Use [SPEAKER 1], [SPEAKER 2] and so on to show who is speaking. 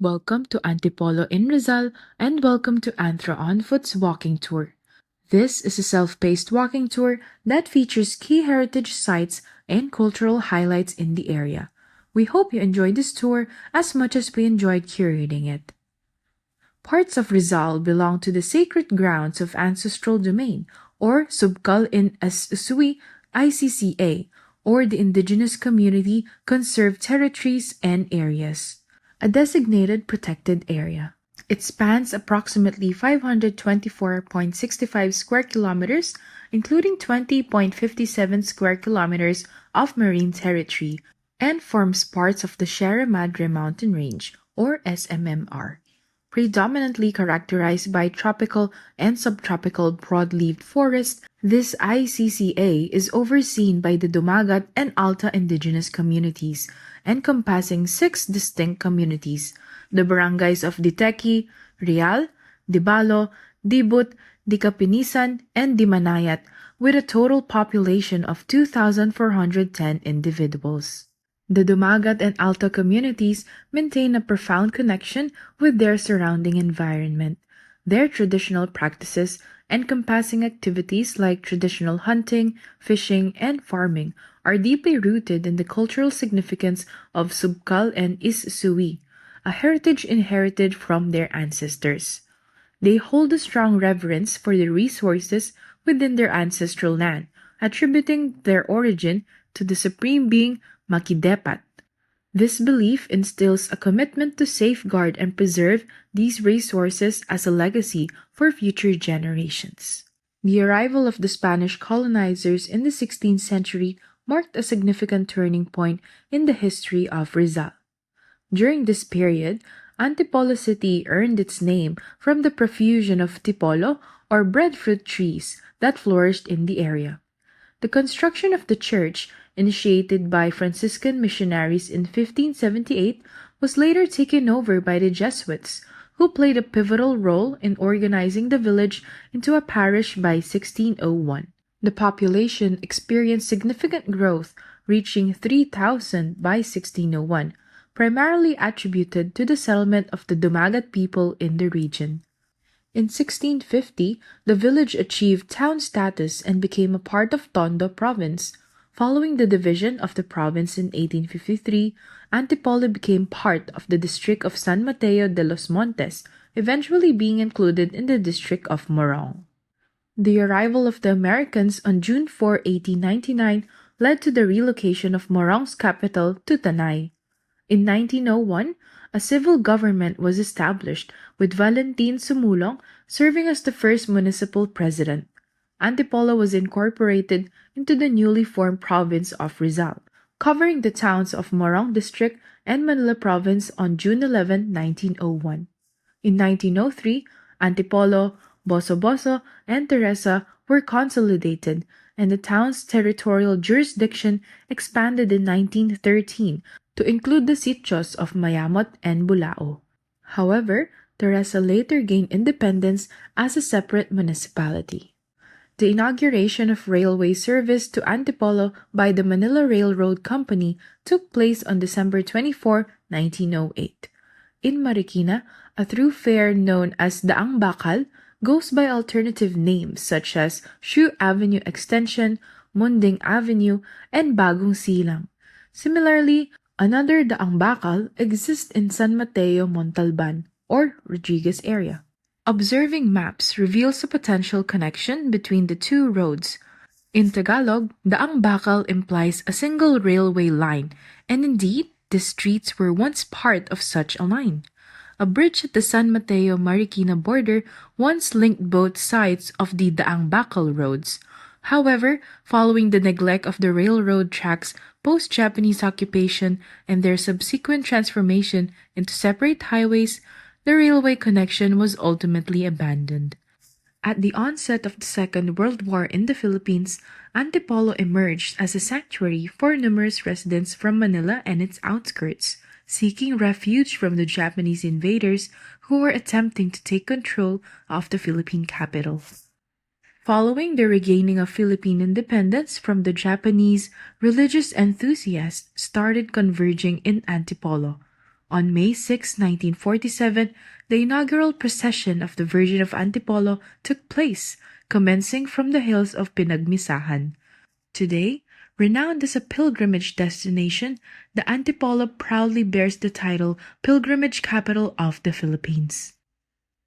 [SPEAKER 1] Welcome to Antipolo in Rizal and welcome to Anthro on Foot's walking tour. This is a self-paced walking tour that features key heritage sites and cultural highlights in the area. We hope you enjoyed this tour as much as we enjoyed curating it. Parts of Rizal belong to the sacred grounds of ancestral domain, or Subkal in Asui ICCA, or the indigenous community conserved territories and areas, a designated protected area. It spans approximately 524.65 square kilometers, including 20.57 square kilometers of marine territory, and forms parts of the Sierra Madre Mountain Range, or SMMR. Predominantly characterized by tropical and subtropical broad-leaved forests, this ICCA is overseen by the Dumagat and Alta indigenous communities, encompassing 6 distinct communities, the barangays of Diteki, Real, Dibalo, Dibut, Dikapinisan, and Dimanayat, with a total population of 2,410 individuals. The Dumagat and Alta communities maintain a profound connection with their surrounding environment. Their traditional practices, encompassing activities like traditional hunting, fishing, and farming, are deeply rooted in the cultural significance of Subkal and Issui, a heritage inherited from their ancestors. They hold a strong reverence for the resources within their ancestral land, attributing their origin to the supreme being Makidepat. This belief instills a commitment to safeguard and preserve these resources as a legacy for future generations. The arrival of the Spanish colonizers in the 16th century marked a significant turning point in the history of Rizal. During this period, Antipolo city earned its name from the profusion of tipolo, or breadfruit trees, that flourished in the area. The construction of the church, initiated by Franciscan missionaries in 1578, was later taken over by the Jesuits, who played a pivotal role in organizing the village into a parish by 1601. The population experienced significant growth, reaching 3,000 by 1601, primarily attributed to the settlement of the Dumagat people in the region. In 1650, the village achieved town status and became a part of Tondo province. Following the division of the province in 1853, Antipolo became part of the district of San Mateo de los Montes, eventually being included in the district of Morong. The arrival of the Americans on June 4, 1899, led to the relocation of Morong's capital to Tanay. In 1901, a civil government was established, with Valentin Sumulong serving as the first municipal president. Antipolo was incorporated into the newly formed province of Rizal, covering the towns of Morong District and Manila Province on June 11, 1901. In 1903, Antipolo, Boso-Boso, and Teresa were consolidated, and the town's territorial jurisdiction expanded in 1913 to include the sitios of Mayamot and Bulao. However, Teresa later gained independence as a separate municipality. The inauguration of railway service to Antipolo by the Manila Railroad Company took place on December 24, 1908. In Marikina, a thoroughfare known as Daang Bakal goes by alternative names such as Shu Avenue Extension, Munding Avenue, and Bagong Silang. Similarly, another Daang Bakal exists in San Mateo, Montalban, or Rodriguez area. Observing maps reveals a potential connection between the two roads. In Tagalog, Daang Bakal implies a single railway line, and indeed, the streets were once part of such a line. A bridge at the San Mateo-Marikina border once linked both sides of the Daang Bakal roads. However, following the neglect of the railroad tracks post-Japanese occupation and their subsequent transformation into separate highways, the railway connection was ultimately abandoned. At the onset of the Second World War in the Philippines, Antipolo emerged as a sanctuary for numerous residents from Manila and its outskirts, seeking refuge from the Japanese invaders who were attempting to take control of the Philippine capital. Following the regaining of Philippine independence from the Japanese, religious enthusiasts started converging in Antipolo. On May 6, 1947, the inaugural procession of the Virgin of Antipolo took place, commencing from the hills of Pinagmisahan. Today, renowned as a pilgrimage destination, the Antipolo proudly bears the title Pilgrimage Capital of the Philippines.